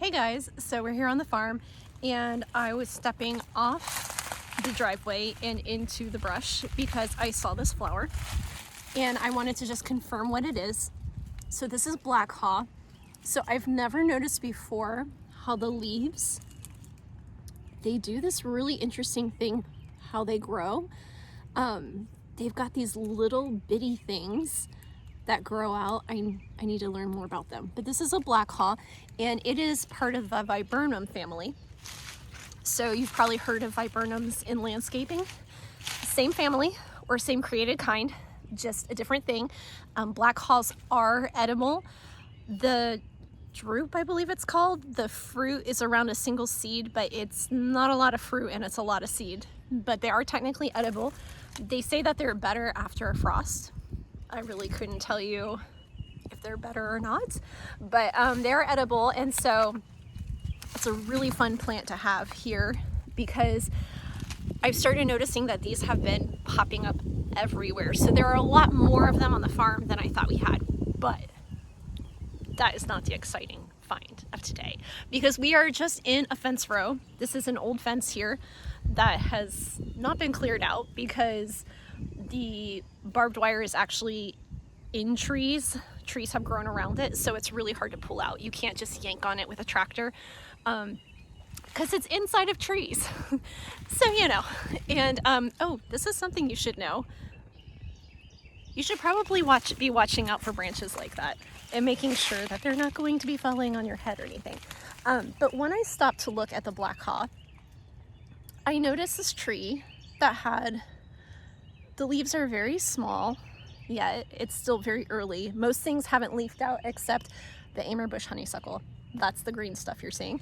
Hey guys, so we're here on the farm and I was stepping off the driveway and into the brush because I saw this flower and I wanted to just confirm what it is. So this is black haw. So I've never noticed before how the leaves, they do this really interesting thing, how they grow. They've got these little bitty things that grow out. I need to learn more about them. But this is a black haw and it is part of the viburnum family. So you've probably heard of viburnums in landscaping. Same family or same created kind, just a different thing. Black haws are edible. The drupe, I believe it's called, the fruit is around a single seed, but it's not a lot of fruit and it's a lot of seed. But they are technically edible. They say that they're better after a frost. I really couldn't tell you if they're better or not, but they're edible, and so it's a really fun plant to have here because I've started noticing that these have been popping up everywhere. So there are a lot more of them on the farm than I thought we had, but that is not the exciting find of today because we are just in a fence row. This is an old fence here that has not been cleared out because the barbed wire is actually in trees. Trees have grown around it, so it's really hard to pull out. You can't just yank on it with a tractor because it's inside of trees. So, you know, and oh, this is something you should know. You should probably be watching out for branches like that and making sure that they're not going to be falling on your head or anything. But when I stopped to look at the black haw, I noticed this tree that had, the leaves are very small, yet it's still very early. Most things haven't leafed out except the Amberbush honeysuckle. That's the green stuff you're seeing,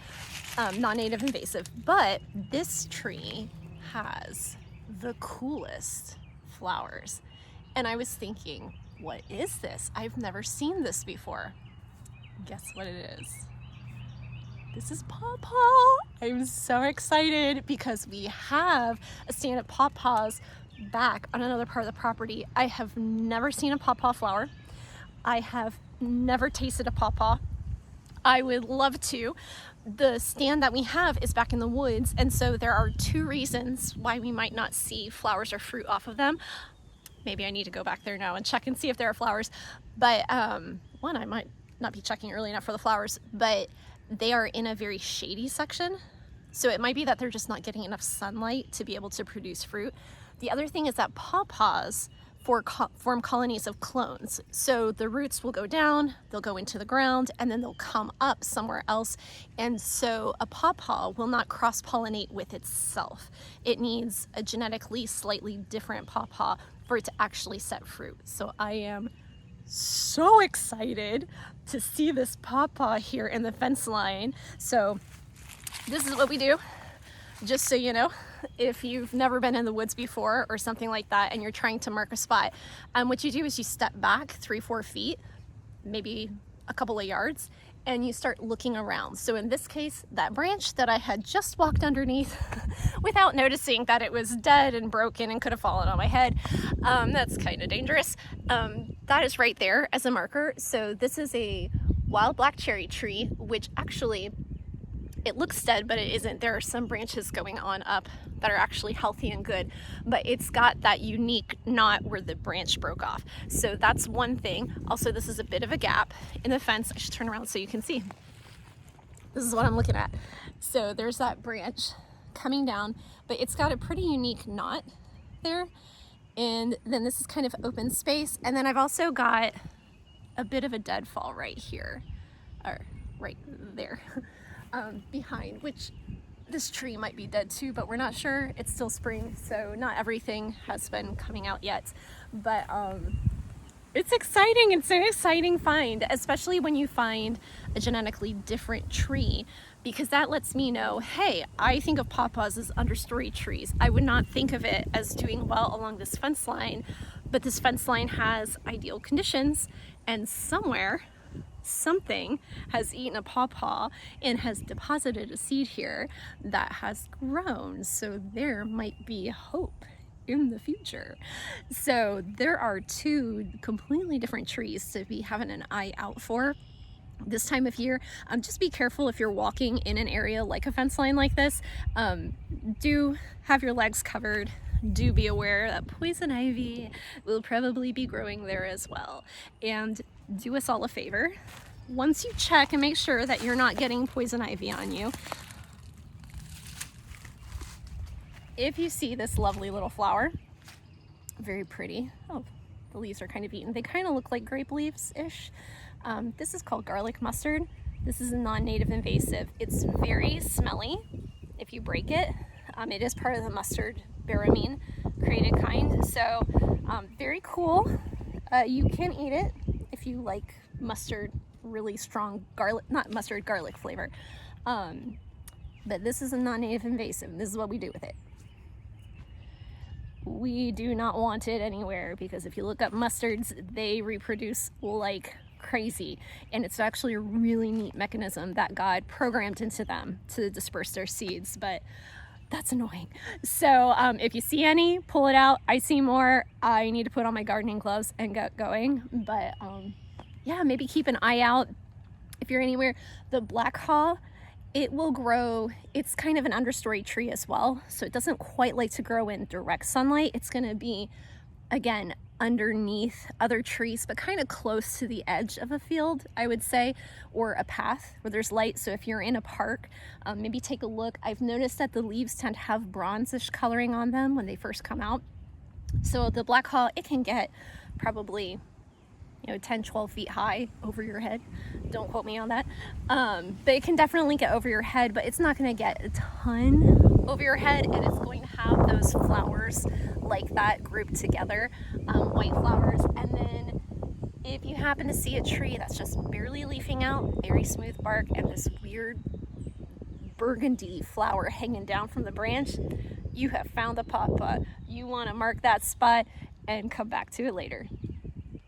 non-native invasive. But this tree has the coolest flowers. And I was thinking, what is this? I've never seen this before. Guess what it is? This is pawpaw. I'm so excited because we have a stand of pawpaws back on another part of the property. I have never seen a pawpaw flower. I have never tasted a pawpaw. I would love to. The stand that we have is back in the woods, and so there are two reasons why we might not see flowers or fruit off of them. Maybe I need to go back there now and check and see if there are flowers. But one, I might not be checking early enough for the flowers, but they are in a very shady section. So it might be that they're just not getting enough sunlight to be able to produce fruit. The other thing is that pawpaws form colonies of clones. So the roots will go down, they'll go into the ground, and then they'll come up somewhere else. And so a pawpaw will not cross-pollinate with itself. It needs a genetically slightly different pawpaw for it to actually set fruit. So I am so excited to see this pawpaw here in the fence line. So this is what we do. Just so you know, if you've never been in the woods before or something like that and you're trying to mark a spot, what you do is you step back 3-4 feet, maybe a couple of yards, and you start looking around. So in this case, that branch that I had just walked underneath without noticing that it was dead and broken and could have fallen on my head, that's kind of dangerous. That is right there as a marker. So this is a wild black cherry tree, which actually, it looks dead, but it isn't. There are some branches going on up that are actually healthy and good, but it's got that unique knot where the branch broke off. So that's one thing. Also, this is a bit of a gap in the fence. I should turn around so you can see. This is what I'm looking at. So there's that branch coming down, but it's got a pretty unique knot there. And then this is kind of open space. And then I've also got a bit of a deadfall right here, or right there. Behind, which this tree might be dead too, but we're not sure. It's still spring, so not everything has been coming out yet, but it's exciting. It's an exciting find, especially when you find a genetically different tree, because that lets me know, hey, I think of pawpaws as understory trees. I would not think of it as doing well along this fence line, but this fence line has ideal conditions, and somewhere something has eaten a pawpaw and has deposited a seed here that has grown. So there might be hope in the future. So there are two completely different trees to be having an eye out for. this time of year. Just be careful if you're walking in an area like a fence line like this. Do have your legs covered. Do be aware that poison ivy will probably be growing there as well. And do us all a favor. Once you check and make sure that you're not getting poison ivy on you, if you see this lovely little flower, very pretty. Oh, the leaves are kind of eaten. They kind of look like grape leaves-ish. This is called garlic mustard. This is a non-native invasive. It's very smelly if you break it. It is part of the mustard baramine created kind. So very cool. You can eat it if you like mustard, really strong garlic, not mustard, garlic flavor. But this is a non-native invasive. This is what we do with it. We do not want it anywhere, because if you look up mustards, they reproduce like crazy, and it's actually a really neat mechanism that God programmed into them to disperse their seeds, but that's annoying. So if you see any, pull it out. I see more. I need to put on my gardening gloves and get going, but yeah, maybe keep an eye out if you're anywhere. The black haw, it will grow. It's kind of an understory tree as well, so it doesn't quite like to grow in direct sunlight. It's going to be, again, underneath other trees, but kind of close to the edge of a field, I would say, or a path where there's light. So if you're in a park, maybe take a look. I've noticed that the leaves tend to have bronzish coloring on them when they first come out. So the black haw, it can get probably 10, 12 feet high over your head. Don't quote me on that. But it can definitely get over your head, but it's not going to get a ton over your head, and it's going to have those flowers like that grouped together, white flowers. And then if you happen to see a tree that's just barely leafing out, very smooth bark, and this weird burgundy flower hanging down from the branch, you have found the pawpaw. You want to mark that spot and come back to it later.